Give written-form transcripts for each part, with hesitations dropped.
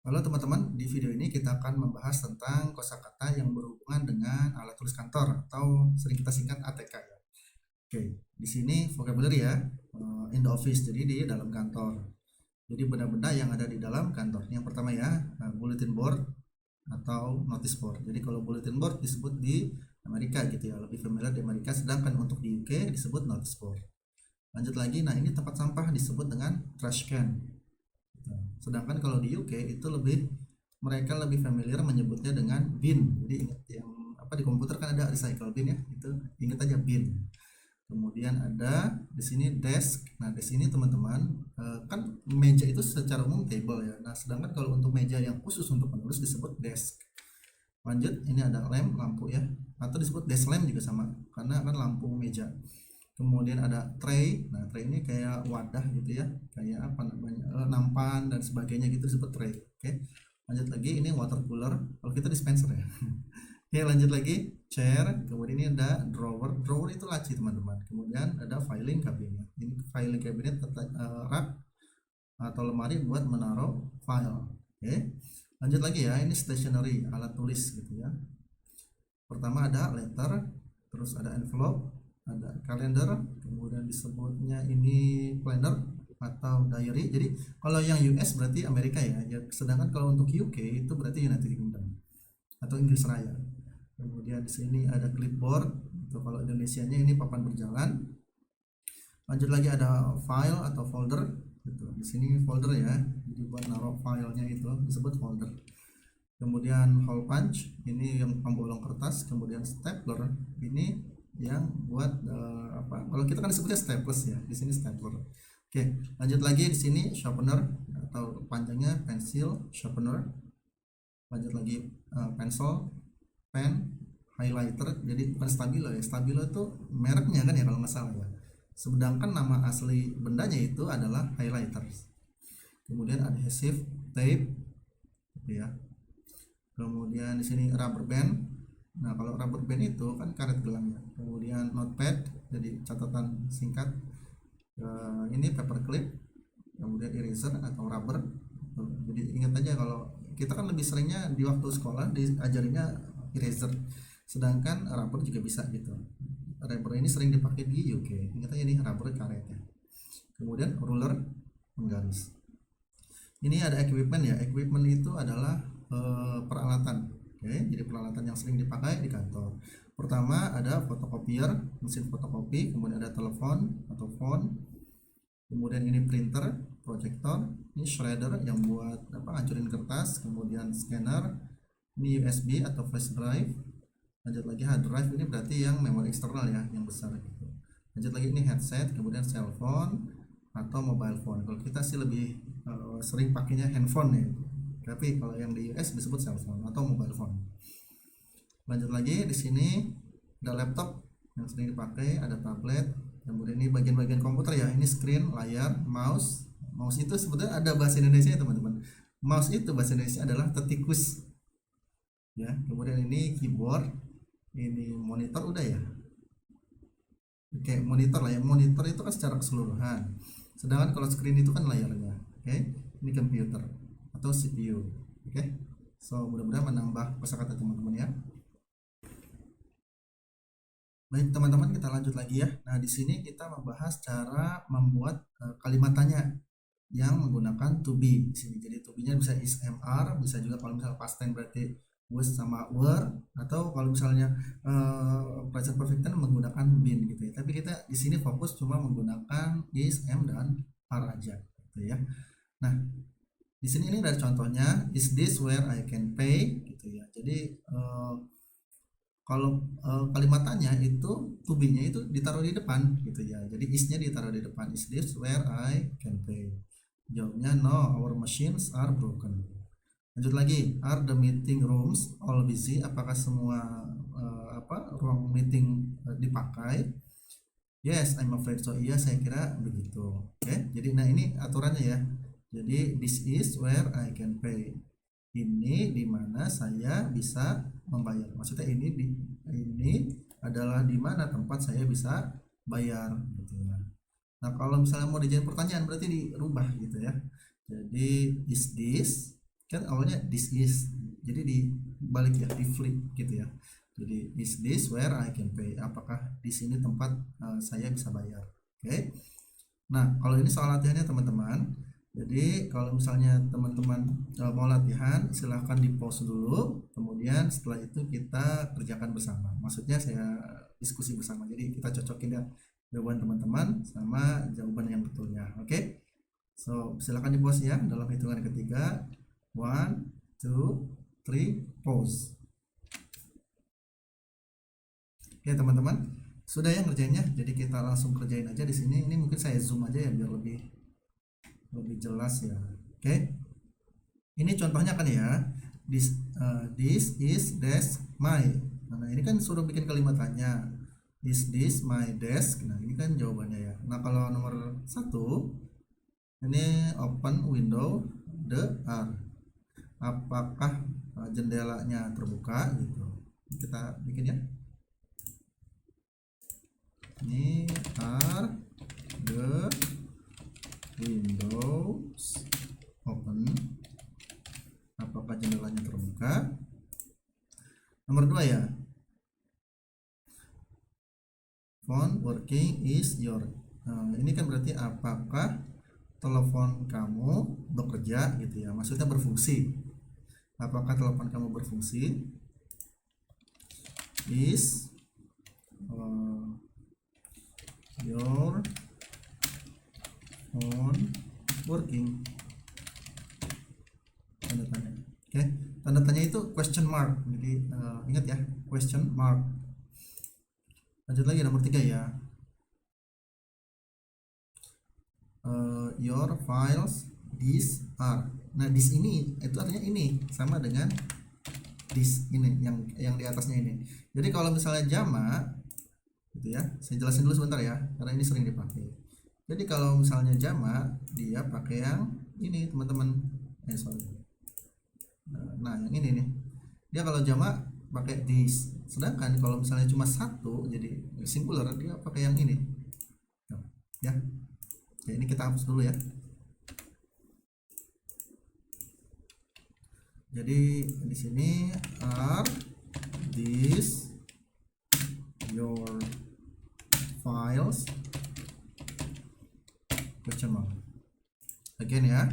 Halo teman-teman, di video ini kita akan membahas tentang kosakata yang berhubungan dengan alat tulis kantor atau sering kita singkat ATK ya. Oke, di sini vocabulary ya, in the office, jadi di dalam kantor. Jadi benda-benda yang ada di dalam kantor. Yang pertama ya, bulletin board atau notice board. Jadi kalau bulletin board disebut di Amerika gitu ya, lebih familiar di Amerika, sedangkan untuk di UK disebut notice board. Lanjut lagi, nah ini tempat sampah disebut dengan trash can. Sedangkan kalau di UK itu mereka lebih familiar menyebutnya dengan bin. Jadi ingat yang apa di komputer kan ada recycle bin ya, itu ingat aja bin. Kemudian ada di sini desk. Nah, desk ini teman-teman, kan meja itu secara umum table ya. Nah, sedangkan kalau untuk meja yang khusus untuk menulis disebut desk. Lanjut, ini ada lampu ya, atau disebut desk lamp juga sama karena kan lampu meja. Kemudian ada tray. Nah, tray ini kayak wadah gitu ya, kayak apa namanya, nampan dan sebagainya gitu disebut tray. Oke, lanjut lagi, ini water cooler, kalau kita dispenser ya. Oke, lanjut lagi, chair. Kemudian ini ada drawer itu laci teman-teman. Kemudian ada filing cabinet. Ini filing cabinet rak atau lemari buat menaruh file. Oke, lanjut lagi ya, ini stationery, alat tulis gitu ya. Pertama ada letter, terus ada envelope, ada kalender, kemudian disebutnya ini planner atau diary. Jadi kalau yang US berarti Amerika ya, sedangkan kalau untuk UK itu berarti United Kingdom atau Inggris Raya. Kemudian di sini ada clipboard, itu kalau Indonesianya ini papan berjalan. Lanjut lagi ada file atau folder, gitu. Di sini folder ya, jadi buat naruh filenya itu disebut folder. Kemudian hole punch, ini yang pembolong kertas. Kemudian stapler, ini yang buat apa, kalau kita kan disebutnya staples ya, di sini stapler. Oke, lanjut lagi, di sini sharpener atau panjangnya pencil sharpener. Lanjut lagi, pencil, pen, highlighter. Jadi bukan stabilo ya, stabilo itu mereknya kan ya kalau nggak salah ya, sedangkan nama asli bendanya itu adalah highlighter. Kemudian adhesive tape gitu ya. Kemudian di sini rubber band. Nah, kalau rubber band itu kan karet gelang ya. Kemudian notepad, jadi catatan singkat. Ini paper clip. Kemudian eraser atau rubber. Jadi ingat aja, kalau kita kan lebih seringnya di waktu sekolah diajarinya eraser, sedangkan rubber juga bisa gitu. Rubber ini sering dipakai di UK. Ingat aja nih, rubber karet ya. Kemudian ruler, penggaris. Ini ada equipment ya. Equipment itu adalah peralatan. Oke, jadi peralatan yang sering dipakai di kantor. Pertama ada fotokopier, mesin fotokopi. Kemudian ada telepon atau phone. Kemudian ini printer, proyektor. Ini shredder yang buat apa, hancurin kertas. Kemudian scanner. Ini USB atau flash drive. Lanjut lagi hard drive, ini berarti yang memori eksternal ya, yang besar gitu. Lanjut lagi, ini headset. Kemudian cellphone atau mobile phone. Kalau kita sih lebih sering pakainya handphone ya, tapi kalau yang di US disebut cellphone atau mobile phone. Lanjut lagi, di sini ada laptop yang sering dipakai, ada tablet. Kemudian ini bagian-bagian komputer ya, ini screen, layar, mouse. Mouse itu sebetulnya ada bahasa Indonesia ya teman-teman. Mouse itu bahasa Indonesia adalah tetikus ya. Kemudian ini keyboard, ini monitor udah ya. Oke, monitor lah ya. Monitor itu kan secara keseluruhan. Sedangkan kalau screen itu kan layarnya. Oke, ini komputer atau CPU. Oke, so mudah-mudahan menambah kosakata teman-teman ya. Baik teman-teman, kita lanjut lagi ya. Nah, di sini kita membahas cara membuat kalimat tanya yang menggunakan to be di sini. Jadi to be-nya bisa is, am, are, bisa juga kalau misalnya past tense berarti was sama were, atau kalau misalnya present perfect tense menggunakan been gitu ya. Tapi kita di sini fokus cuma menggunakan is, am, dan are aja gitu ya. Nah, di sini ini dari contohnya, is this where I can pay gitu ya. Jadi kalau kalimat tanya itu to be-nya itu ditaruh di depan gitu ya. Jadi is-nya ditaruh di depan. Is this where I can pay? Jawabnya no, our machines are broken. Lanjut lagi, are the meeting rooms all busy? Apakah semua ruang meeting dipakai? Yes, I'm afraid so. Iya, saya kira begitu. Oke, jadi nah ini aturannya ya. Jadi this is where I can pay. Ini di mana saya bisa membayar. Maksudnya ini adalah di mana tempat saya bisa bayar gitu ya. Nah, kalau misalnya mau dijadiin pertanyaan berarti dirubah gitu ya. Jadi is this kan awalnya this is, jadi dibalik ya, di flip gitu ya. Jadi is this where I can pay, apakah di sini tempat saya bisa bayar. Oke. Nah, kalau ini soal latihannya teman-teman. Jadi kalau misalnya teman-teman mau latihan, silahkan di pause dulu, kemudian setelah itu kita kerjakan bersama. Maksudnya saya diskusi bersama, jadi kita cocokin ya jawaban teman-teman sama jawaban yang betulnya. Oke. So silahkan di pause ya dalam hitungan ketiga. 1, 2, 3, pause. Oke teman-teman, sudah ya ngerjainnya, jadi kita langsung kerjain aja di sini. Ini mungkin saya zoom aja ya biar lebih jelas ya. Oke, ini contohnya kan ya, this is desk my. Nah ini kan suruh bikin kalimat tanya, is this my desk. Nah ini kan jawabannya ya. Nah kalau nomor 1 ini open window the are, apakah jendelanya terbuka gitu. Kita bikin ya, ini are the windows open, apakah jendelanya terbuka. Nomor 2 ya, phone working is your. Ini kan berarti apakah telepon kamu bekerja gitu ya, maksudnya berfungsi. Apakah telepon kamu berfungsi? Is your phone working? Tanda tanya. Oke, tanda tanya itu question mark, jadi ingat ya, question mark. Lanjut lagi nomor 3 ya, your files these are. Nah this ini itu artinya ini sama dengan this ini yang di atasnya ini. Jadi kalau misalnya jamak gitu ya, saya jelasin dulu sebentar ya karena ini sering dipakai. Jadi kalau misalnya jamak dia pakai yang ini teman-teman, sorry, nah yang ini nih, dia kalau jamak pakai this. Sedangkan kalau misalnya cuma satu jadi singular, dia pakai yang ini ya. Oke, ini kita hapus dulu ya. Jadi di sini are these your files, question mark. Again ya,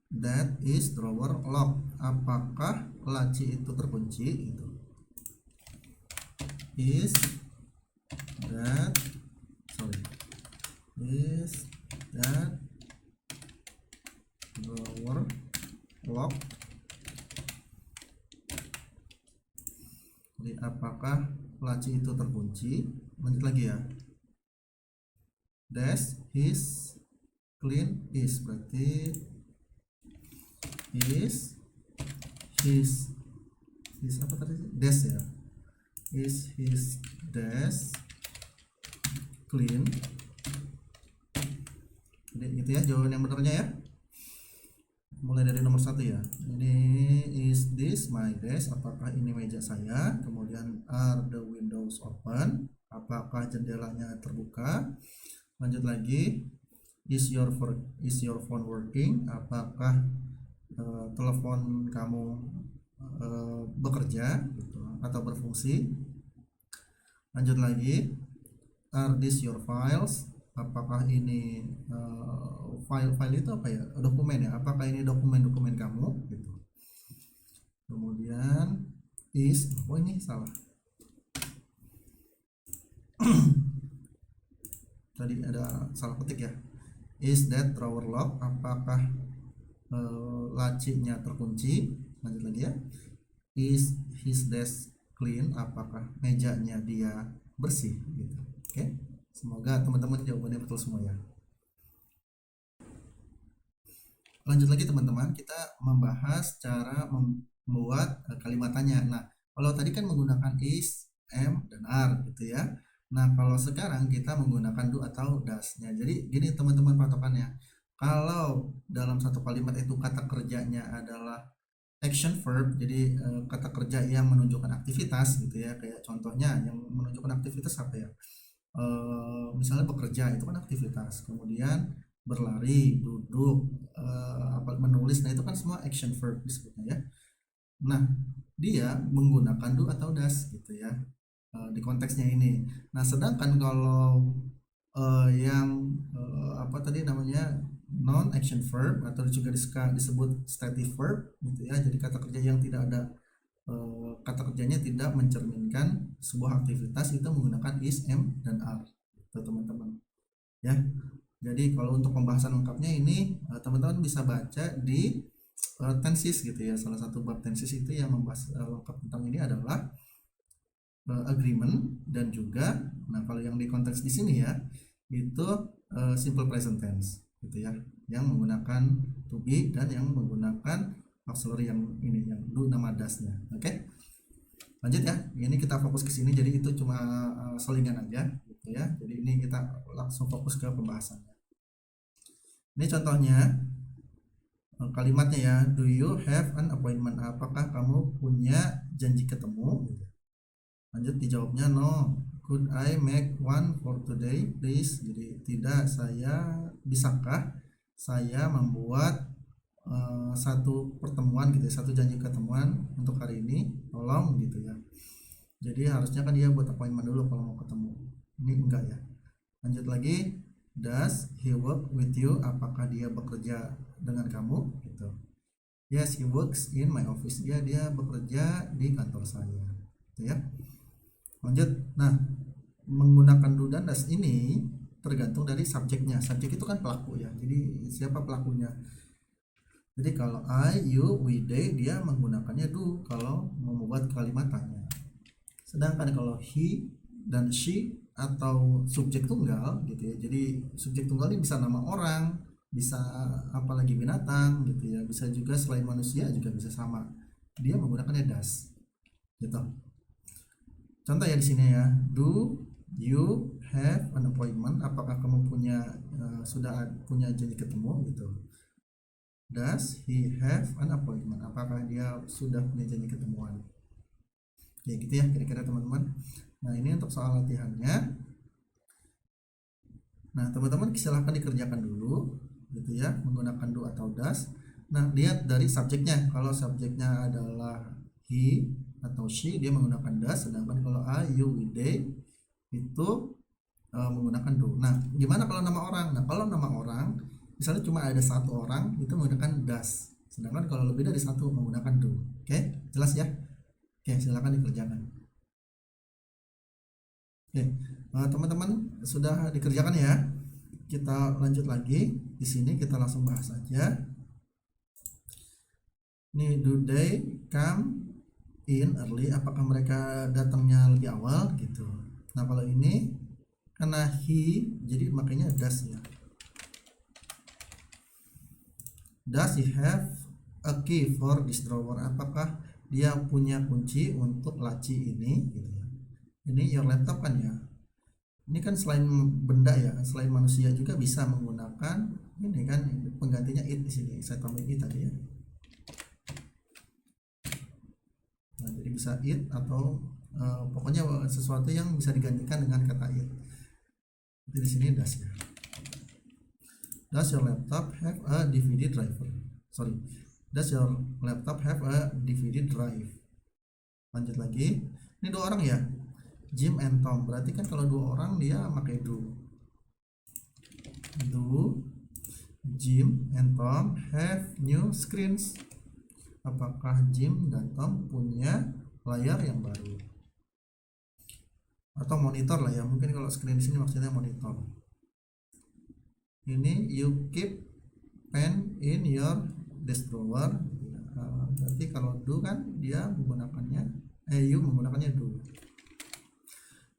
that is drawer lock, apakah laci itu terkunci gitu. Is that drawer lock. Jadi apakah laci itu terkunci. Lanjut lagi ya, desk is clean is, berarti is his apa tadi, desk ya, is his desk clean. Jadi itu ya jawaban yang benarnya ya. Mulai dari nomor 1 ya, ini is this my desk, apakah ini meja saya. Kemudian are the windows open, apakah jendelanya terbuka. Lanjut lagi, is your phone working, apakah telepon kamu bekerja gitu, atau berfungsi. Lanjut lagi, are these your files, apakah ini file itu apa ya, dokumen ya, apakah ini dokumen kamu gitu. Kemudian is, oh ini salah tadi ada salah ketik ya, is that drawer lock, apakah lacinya terkunci. Lanjut lagi ya, is his desk clean, apakah mejanya dia bersih gitu. Oke, semoga teman-teman jawabannya betul semua ya. Lanjut lagi teman-teman, kita membahas cara membuat kalimat tanya. Nah kalau tadi kan menggunakan is, am, dan are gitu ya. Nah kalau sekarang kita menggunakan do atau does-nya. Jadi gini teman-teman patokannya, kalau dalam satu kalimat itu kata kerjanya adalah action verb, jadi kata kerja yang menunjukkan aktivitas gitu ya. Kayak contohnya yang menunjukkan aktivitas apa ya, misalnya bekerja itu kan aktivitas. Kemudian berlari, duduk, menulis. Nah itu kan semua action verb disebutnya ya. Nah dia menggunakan do atau does gitu ya, di konteksnya ini. Nah sedangkan kalau yang apa tadi namanya non action verb atau juga disebut stative verb gitu ya, jadi kata kerja yang tidak ada kata kerjanya tidak mencerminkan sebuah aktivitas, itu menggunakan is, am, dan are gitu teman-teman ya. Jadi kalau untuk pembahasan lengkapnya ini teman-teman bisa baca di tenses gitu ya. Salah satu bab tenses itu yang membahas lengkap tentang ini adalah agreement dan juga, nah kalau yang di konteks di sini ya itu simple present tense gitu ya, yang menggunakan to be dan yang menggunakan auxiliary yang ini yang do nama dasnya. Oke, lanjut ya. Ini kita fokus ke sini, jadi itu cuma selingan aja gitu ya. Jadi ini kita langsung fokus ke pembahasannya. Ini contohnya kalimatnya ya, do you have an appointment, apakah kamu punya janji ketemu. Lanjut dijawabnya no. Could I make one for today please? Jadi tidak, saya bisakah saya membuat satu pertemuan gitu ya, satu janji ketemuan untuk hari ini, tolong gitu ya. Jadi harusnya kan dia buat appointment dulu kalau mau ketemu, ini enggak ya. Lanjut lagi, does he work with you, apakah dia bekerja dengan kamu gitu. Yes, he works in my office, dia bekerja di kantor saya gitu ya. Lanjut, nah menggunakan do dan does ini tergantung dari subjeknya. Subjek itu kan pelaku ya, jadi siapa pelakunya. Jadi kalau I, you, we, they, dia menggunakannya do kalau membuat kalimat tanya. Sedangkan kalau he dan she atau subjek tunggal gitu ya, jadi subjek tunggal ini bisa nama orang, bisa apalagi binatang gitu ya, bisa juga selain manusia juga bisa sama, dia menggunakannya does gitu. Contoh ya di sini ya, do you have an appointment, apakah kamu sudah punya janji ketemu gitu. Does he have an appointment, apakah dia sudah punya janji ketemuan. Ya gitu ya kira-kira teman-teman. Nah ini untuk soal latihannya. Nah teman-teman silahkan dikerjakan dulu gitu ya, menggunakan do atau does. Nah lihat dari subjeknya, kalau subjeknya adalah he atau she dia menggunakan does, sedangkan kalau I, you, we, they itu menggunakan do. Nah gimana kalau nama orang? Nah kalau nama orang misalnya cuma ada satu orang itu menggunakan does, sedangkan kalau lebih dari satu menggunakan do. Oke, jelas ya? Oke, silakan dikerjakan. Oke, teman-teman sudah dikerjakan ya. Kita lanjut lagi. Di sini kita langsung bahas aja. Nih, do they come in early? Apakah mereka datangnya lebih awal gitu. Nah, kalau ini karena he jadi makanya does ya. Does he have a key for this drawer? Apakah dia punya kunci untuk laci ini gitu ya. Ini your laptop kan ya. Ini kan selain benda ya, selain manusia juga bisa menggunakan ini kan penggantinya it di sini. Saya tambahin it tadi ya. Nah, jadi bisa it atau pokoknya sesuatu yang bisa digantikan dengan kata it. Jadi di sini does ya. Does your laptop have a DVD driver? Sorry. Does your laptop have a DVD drive? Lanjut lagi. Ini dua orang ya. Jim and Tom, berarti kan kalau dua orang dia pakai do. Do Jim and Tom have new screens? Apakah Jim dan Tom punya layar yang baru? Atau monitor lah ya, mungkin kalau screen di sini maksudnya monitor. Ini you keep pen in your desk drawer. Berarti kalau do kan dia menggunakannya you menggunakannya do.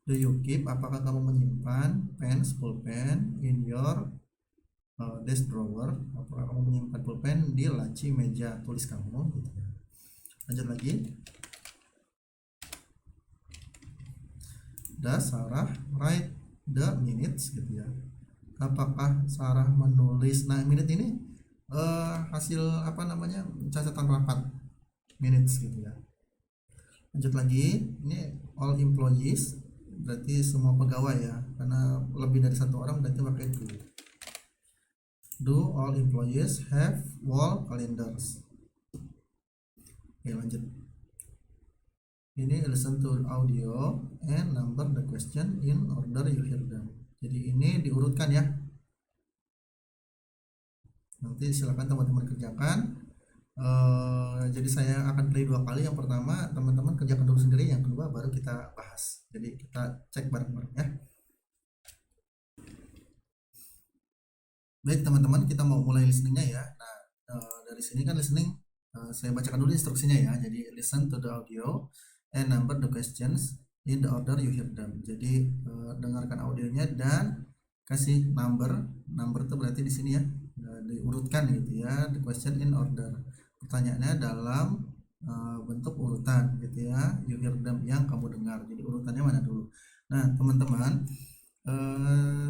Do you keep, apakah kamu menyimpan pens, pulpen in your desk drawer? Apakah kamu menyimpan pulpen di laci meja tulis kamu gitu ya. Lanjut lagi. Does Sarah write the minutes gitu ya. Apakah Sarah menulis, nah minute ini hasil apa namanya catatan rapat minutes gitu ya. Lanjut lagi, ini all employees berarti semua pegawai ya, karena lebih dari satu orang berarti pakai do. Do all employees have wall calendars? Oke, lanjut. Ini listen to audio and number the question in order you hear them. Jadi ini diurutkan ya. Nanti silakan teman-teman kerjakan. Jadi saya akan play 2 kali. Yang pertama teman-teman kerjakan dulu sendiri, yang kedua baru kita bahas. Jadi kita cek bareng-bareng ya. Baik teman-teman, kita mau mulai listeningnya ya. Nah, dari sini kan listening, saya bacakan dulu instruksinya ya. Jadi listen to the audio and number the questions in the order you hear them. Jadi dengarkan audionya dan kasih number itu berarti di sini ya, diurutkan gitu ya, the question in order, pertanyaannya dalam bentuk urutan gitu ya, you hear them yang kamu dengar. Jadi urutannya mana dulu. Nah teman-teman,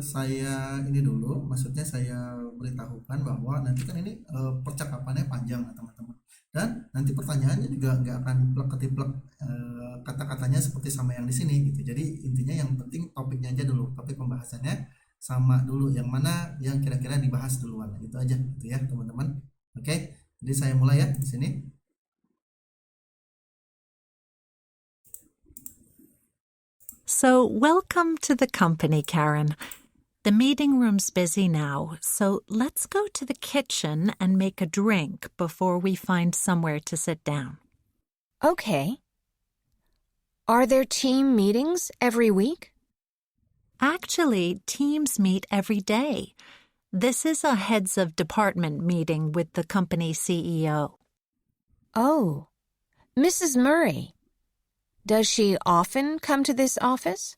saya ini dulu, maksudnya saya beritahukan bahwa nanti kan ini percakapannya panjang ya teman-teman, dan nanti pertanyaannya juga nggak akan plek-ketiplek kata-katanya seperti sama yang di sini gitu. Jadi intinya yang penting topiknya aja dulu, topik pembahasannya sama dulu, yang mana yang kira-kira dibahas duluan, itu aja gitu ya teman-teman. Oke, jadi saya mulai ya di sini. So, welcome to the company, Karen. The meeting room's busy now, so let's go to the kitchen and make a drink before we find somewhere to sit down. Okay. Are there team meetings every week? Actually, teams meet every day. This is a heads of department meeting with the company CEO. Oh, Mrs. Murray. Does she often come to this office?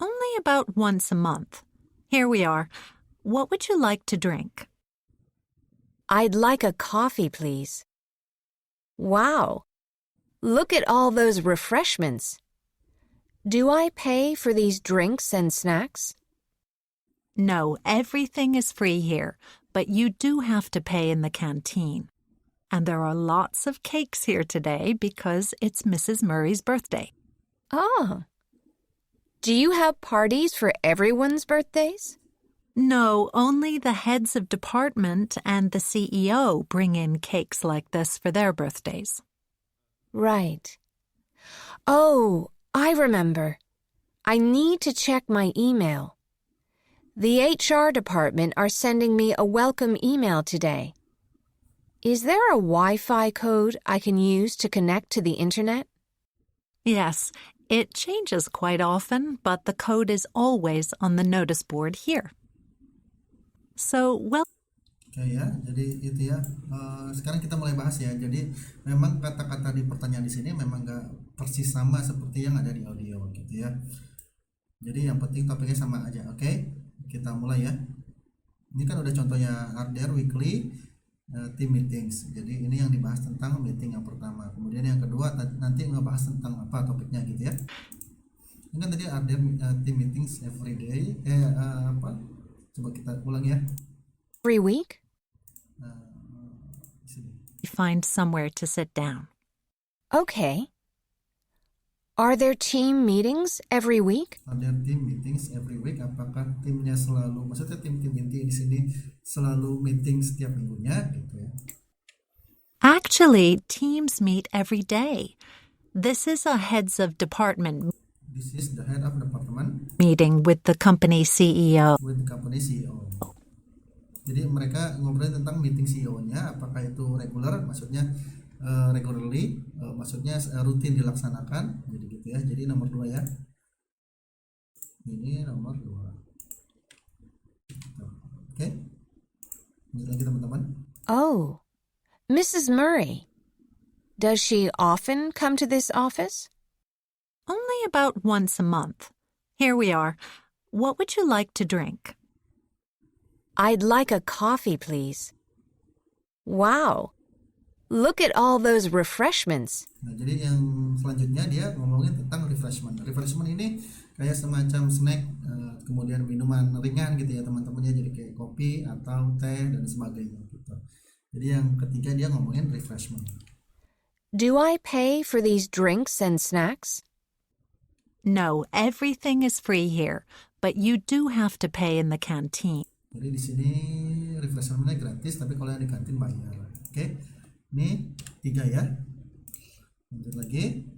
Only about once a month. Here we are. What would you like to drink? I'd like a coffee, please. Wow. Look at all those refreshments. Do I pay for these drinks and snacks? No, everything is free here, but you do have to pay in the canteen. And there are lots of cakes here today because it's Mrs. Murray's birthday. Oh. Do you have parties for everyone's birthdays? No, only the heads of department and the CEO bring in cakes like this for their birthdays. Right. Oh, I remember. I need to check my email. The HR department are sending me a welcome email today. Is there a Wi-Fi code I can use to connect to the internet? Yes, it changes quite often, but the code is always on the notice board here. So, well... Oke ya, jadi itu ya. Sekarang kita mulai bahas ya. Jadi memang kata-kata di pertanyaan di sini memang nggak persis sama seperti yang ada di audio gitu ya. Jadi yang penting topiknya sama aja. Oke, kita mulai ya. Ini kan udah contohnya are there weekly team meetings. Jadi ini yang dibahas tentang meeting yang pertama. Kemudian yang kedua nanti ngebahas tentang apa topiknya gitu ya. Ini kan tadi are there team meetings every day. Apa? Coba kita ulang ya. Every week? Find somewhere to sit down. Okay. Are there team meetings every week? Are there team meetings every week? Apakah timnya selalu, maksudnya tim-tim inti di sini selalu meeting setiap minggunya gitu ya? Actually, teams meet every day. This is a heads of department This is the head of department meeting with the company CEO. with the company CEO. Jadi mereka ngobrolin tentang meeting CEO-nya, apakah itu regular, maksudnya regularly, maksudnya rutin dilaksanakan, jadi gitu ya. Jadi nomor 2 ya. Ini nomor 2. Oke. Lanjut lagi teman-teman. Oh, Mrs. Murray. Does she often come to this office? Only about once a month. Here we are. What would you like to drink? I'd like a coffee, please. Wow. Look at all those refreshments. Nah, jadi yang selanjutnya dia ngomongin tentang refreshment. Refreshment ini kayak semacam snack, kemudian minuman ringan gitu ya teman-temannya, jadi kayak kopi atau teh dan sebagainya gitu. Jadi yang ketiga dia ngomongin refreshment. Do I pay for these drinks and snacks? No, everything is free here, but you do have to pay in the canteen. Jadi di sini refreshmentnya gratis, tapi kalau yang di kantin bayar. Oke, ini 3 ya. Lanjut lagi.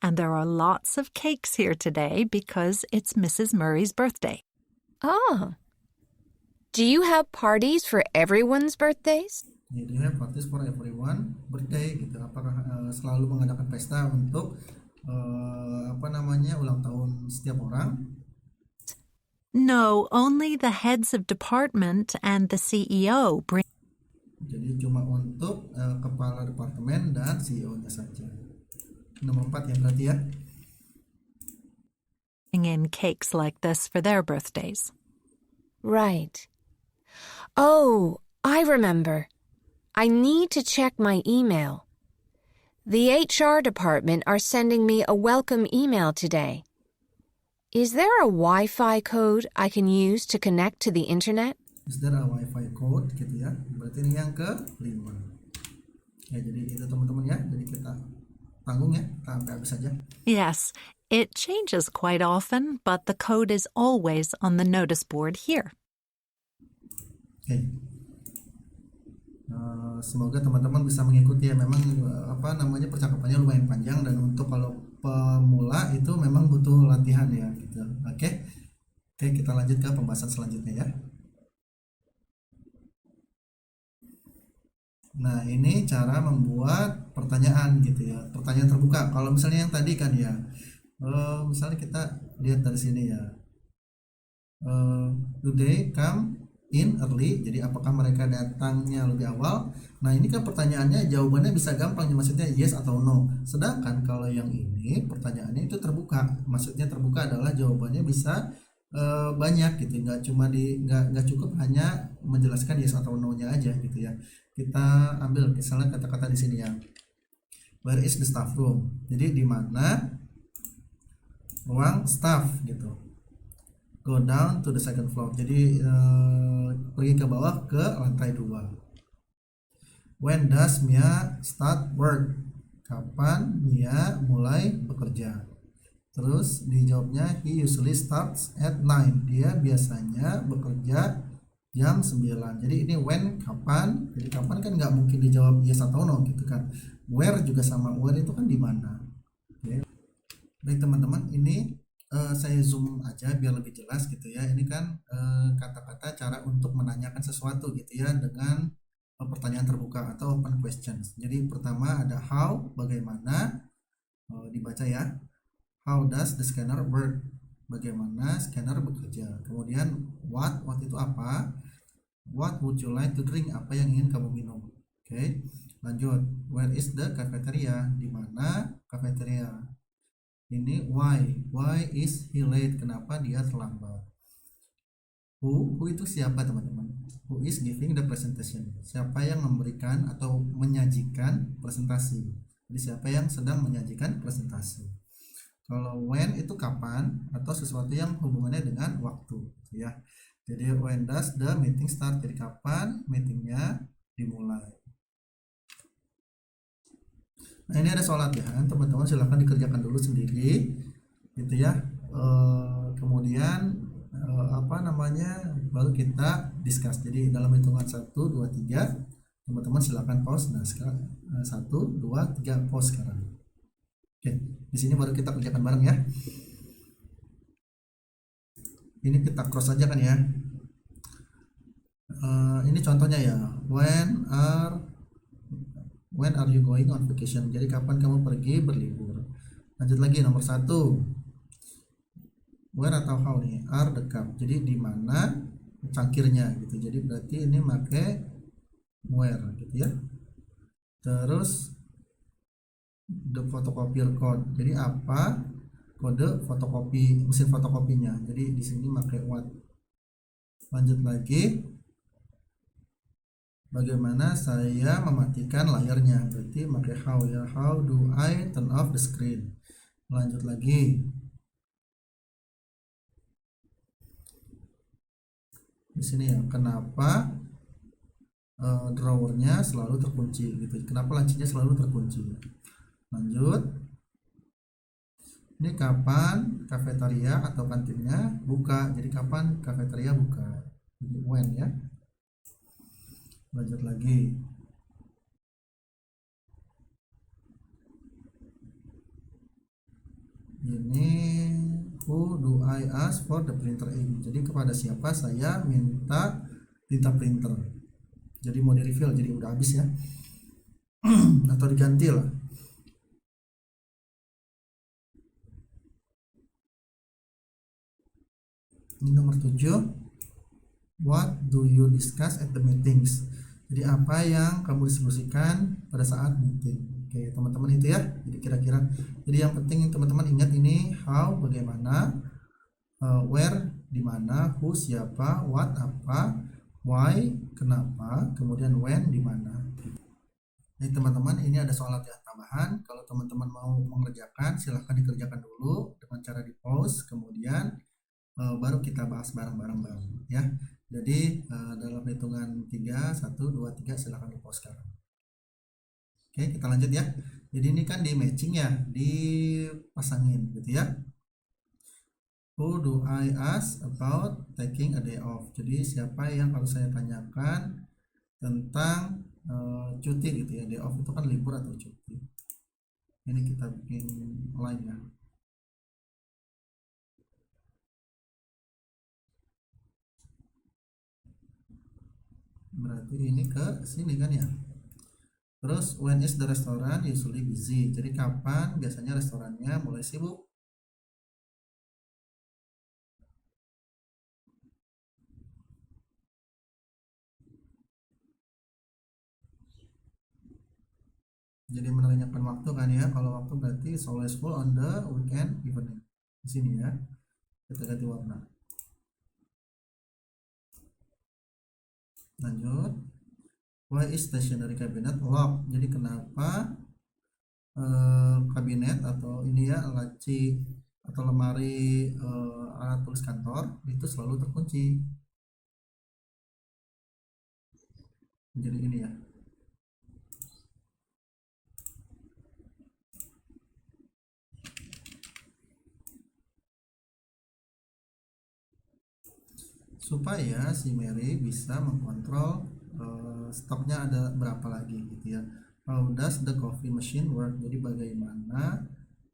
And there are lots of cakes here today because it's Mrs. Murray's birthday. Oh. Do you have parties for everyone's birthdays? Jadi parties for everyone birthday gitu. Apakah selalu mengadakan pesta untuk ulang tahun setiap orang? No, only the heads of department and the CEO bring Jadi cuma untuk kepala departemen dan CEO-nya saja. Nomor 4 ya berarti ya. in cakes like this for their birthdays. Right. Oh, I remember. I need to check my email. The HR department are sending me a welcome email today. Is there a Wi-Fi code I can use to connect to the internet? Is there a Wi-Fi code gitu ya. Berarti ini yang ke-5. Ya, jadi itu teman-teman ya. Jadi kita tanggung ya, kita sampai habis saja. Yes, it changes quite often, but the code is always on the notice board here. Oke. Semoga teman-teman bisa mengikuti ya. Memang percakapannya lumayan panjang, dan untuk kalau pemula itu memang butuh latihan ya gitu. Oke, kita lanjut ke pembahasan selanjutnya ya. Nah, ini cara membuat pertanyaan gitu ya, pertanyaan terbuka. Kalau misalnya yang tadi kan ya, misalnya kita lihat dari sini ya, do they come in early? Jadi apakah mereka datangnya lebih awal? Nah, ini kan pertanyaannya jawabannya bisa gampang, maksudnya yes atau no. Sedangkan kalau yang ini pertanyaannya itu terbuka. Maksudnya terbuka adalah jawabannya bisa banyak gitu, nggak cukup hanya menjelaskan yes atau no nya aja gitu ya. Kita ambil misalnya kata-kata di sini ya, where is the staff room? Jadi di mana ruang staff gitu. Go down to the second floor. Jadi pergi ke bawah ke lantai 2. When does Mia start work? Kapan Mia mulai bekerja? Terus dijawabnya he usually starts at 9. Dia biasanya bekerja jam 9. Jadi ini when, kapan. Jadi kapan kan nggak mungkin dijawab yes atau no gitu kan. Where juga sama, where itu kan di mana. Oke. Baik teman-teman, ini saya zoom aja biar lebih jelas gitu ya. Ini kan kata-kata cara untuk menanyakan sesuatu gitu ya, dengan pertanyaan terbuka atau open questions. Jadi pertama ada how, bagaimana, dibaca ya. How does the scanner work? Bagaimana scanner bekerja. Kemudian what itu apa? What would you like to drink? Apa yang ingin kamu minum? Oke. Lanjut, where is the cafeteria? Di mana cafeteria? Ini why is he late? Kenapa dia terlambat? Who itu siapa teman-teman? Who is giving the presentation? Siapa yang memberikan atau menyajikan presentasi? Jadi siapa yang sedang menyajikan presentasi? Kalau when itu kapan atau sesuatu yang hubungannya dengan waktu ya. Jadi when does the meeting start? Jadi kapan meetingnya dimulai. Nah, ini ada soal latihan, teman-teman silahkan dikerjakan dulu sendiri gitu ya. Kemudian baru kita discuss. Jadi dalam hitungan 1, 2, 3 teman-teman silahkan pause. Nah sekarang 1, 2, 3 pause sekarang. Oke, di sini baru kita kerjakan bareng ya. Ini kita cross aja kan ya. Ini contohnya ya. When are you going on vacation? Jadi kapan kamu pergi berlibur? Lanjut lagi nomor 1. Where atau how nih? Are the cup. Jadi di mana cangkirnya gitu. Jadi berarti ini pakai where gitu ya. Terus the photocopier code. Jadi apa kode fotokopi, mesin fotokopinya. Jadi di sini pakai what. Lanjut lagi, bagaimana saya mematikan layarnya? Berarti pakai how ya. How do I turn off the screen? Lanjut lagi, di sini ya, kenapa drawernya selalu terkunci gitu. Kenapa lancinya selalu terkunci? Lanjut, ini kapan kafetaria atau kantinnya buka? Jadi kapan kafetaria buka? jadi when ya. Lanjut lagi. Ini who do I ask for the printer ink? Jadi kepada siapa saya minta tinta printer. Jadi mau di refill, jadi udah habis ya. Atau diganti lah. Ini nomor 7. What do you discuss at the meetings? Jadi apa yang kamu diskusikan pada saat meeting? Oke, teman-teman itu ya. Jadi kira-kira. Jadi yang penting teman-teman ingat ini how bagaimana, where di mana, who siapa, what apa, why kenapa, kemudian when di mana. Jadi teman-teman ini ada soal latihan tambahan. Kalau teman-teman mau mengerjakan silahkan dikerjakan dulu dengan cara di pause, kemudian baru kita bahas bareng-bareng ya. Jadi dalam hitungan 3, 1, 2, 3 silahkan di pause sekarang. Oke, kita lanjut ya. Jadi ini kan di matching ya, dipasangin gitu ya. Who do I ask about taking a day off? Jadi siapa yang harus saya tanyakan tentang cuti gitu ya. Day off itu kan libur atau cuti. Ini kita bikin line ya. Berarti ini ke sini kan ya. Terus when is the restaurant usually busy? Jadi kapan biasanya restorannya mulai sibuk? Jadi menanyakan waktu kan ya. Kalau waktu berarti it's always full on the weekend evening. Di sini ya. Kita ganti warna. Lanjut. Why is stationery cabinet locked? Jadi kenapa kabinet atau ini ya laci atau lemari alat tulis kantor itu selalu terkunci? Jadi ini ya. Supaya si Mary bisa mengkontrol stoknya ada berapa lagi gitu ya. How does the coffee machine work? Jadi bagaimana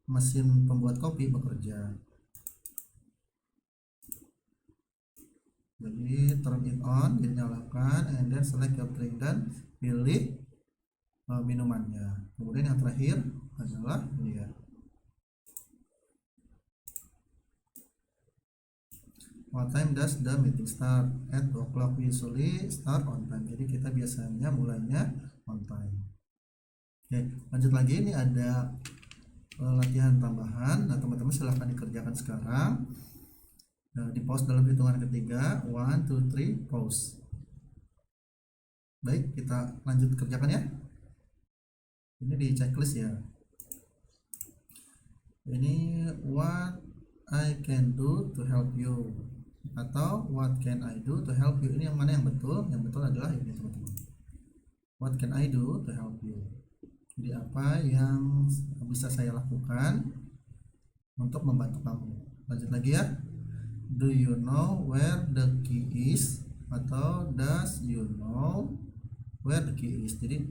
mesin pembuat kopi bekerja? Jadi turn it on, jadi nyalakan, and then select your drink dan pilih minumannya. Kemudian yang terakhir adalah ini ya. What time does the meeting start? At 2 o'clock. We usually start on time. Jadi kita biasanya mulainya on time. Oke, lanjut lagi. Ini ada latihan tambahan. Nah, teman-teman silahkan dikerjakan sekarang. Di pause dalam hitungan ketiga. 1, 2, 3, pause. Baik, kita lanjut kerjakan ya. Ini di checklist ya. Ini what I can do to help you, atau what can I do to help you. Ini yang mana yang betul? Yang betul adalah ini teman-teman. What can I do to help you? Jadi apa yang bisa saya lakukan untuk membantu kamu? Lanjut lagi ya. Do you know where the key is? Atau does you know where the key is? Jadi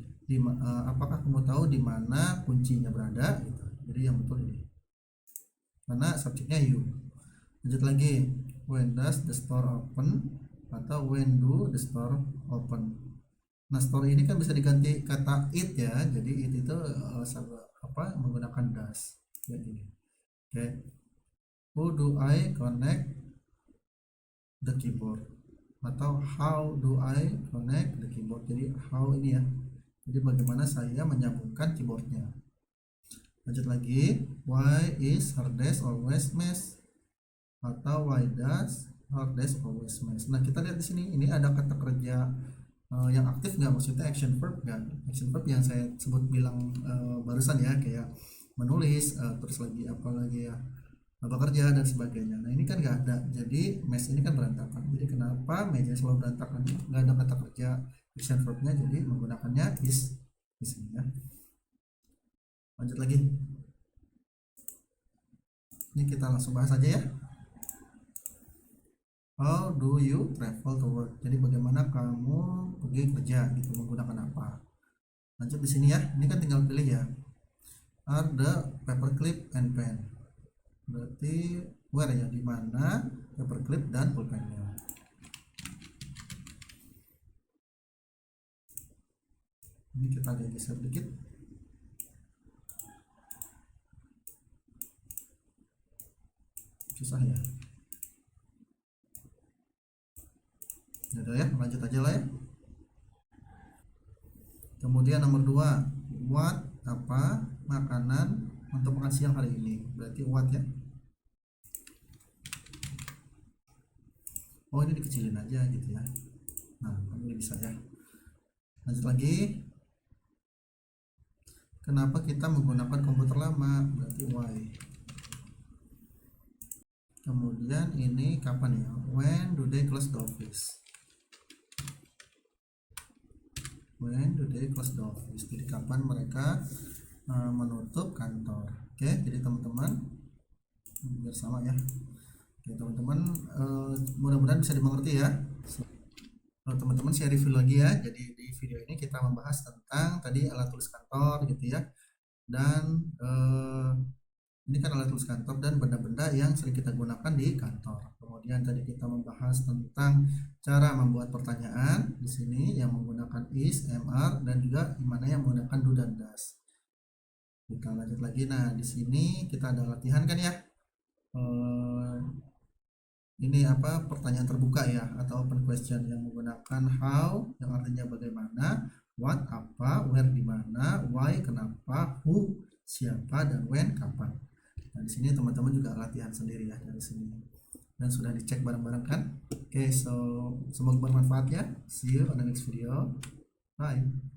apakah kamu tahu di mana kuncinya berada? Gitu. Jadi yang betul ini. Karena subjeknya you. Lanjut lagi. When does the store open? Atau when do the store open? Nah, store ini kan bisa diganti kata it ya. Jadi it itu menggunakan does. Jadi, oke. Who do I connect the keyboard? Atau how do I connect the keyboard? Jadi how ini ya. Jadi bagaimana saya menyambungkan keyboardnya. Lanjut lagi. Why is her desk always mess? Atau why does her desk always mess? Nah, kita lihat di sini. Ini ada kata kerja yang aktif nggak, maksudnya action verb kan, action verb yang saya sebut bilang barusan ya, kayak menulis, terus lagi apa lagi ya, bekerja dan sebagainya. Nah, ini kan nggak ada, jadi mess ini kan berantakan. Jadi kenapa meja selalu berantakan? Nggak ada kata kerja action verbnya, jadi menggunakannya is di sini ya. Lanjut lagi, ini kita langsung bahas aja ya. How do you travel to work? Jadi bagaimana kamu pergi kerja gitu, menggunakan apa? Lanjut di sini ya. Ini kan tinggal pilih ya. Are the paperclip and pen. Berarti where ya, di mana paperclip dan pulpennya. Ini kita agak geser dikit. Susah ya. Udah ya, lanjut aja lah ya. Kemudian nomor 2, what, apa makanan untuk makan siang hari ini. Berarti what ya. Oh, ini dikecilin aja gitu ya. Nah, ini bisa ya. Lanjut lagi. Kenapa kita menggunakan komputer lama? Berarti why. Kemudian ini kapan ya? When do they close the office? When do they close the office? Jadi kapan mereka menutup kantor? Oke, jadi teman-teman biar sama ya. Oke, teman-teman mudah-mudahan bisa dimengerti ya. Teman-teman saya review lagi ya. Jadi di video ini kita membahas tentang tadi alat tulis kantor gitu ya. Dan ini kan alat tulis kantor dan benda-benda yang sering kita gunakan di kantor. Kemudian tadi kita membahas tentang cara membuat pertanyaan di sini yang menggunakan is, mr, dan juga mana yang menggunakan do dan does. Kita lanjut lagi. Nah, di sini kita ada latihan kan ya. Ini apa, pertanyaan terbuka ya, atau open question yang menggunakan how yang artinya bagaimana, what apa, where di mana, why kenapa, who siapa, dan when kapan. Nah, di sini teman-teman juga latihan sendiri ya dari sini. Dan sudah dicek bareng-bareng kan? Oke, so semoga bermanfaat ya. See you on the next video. Bye.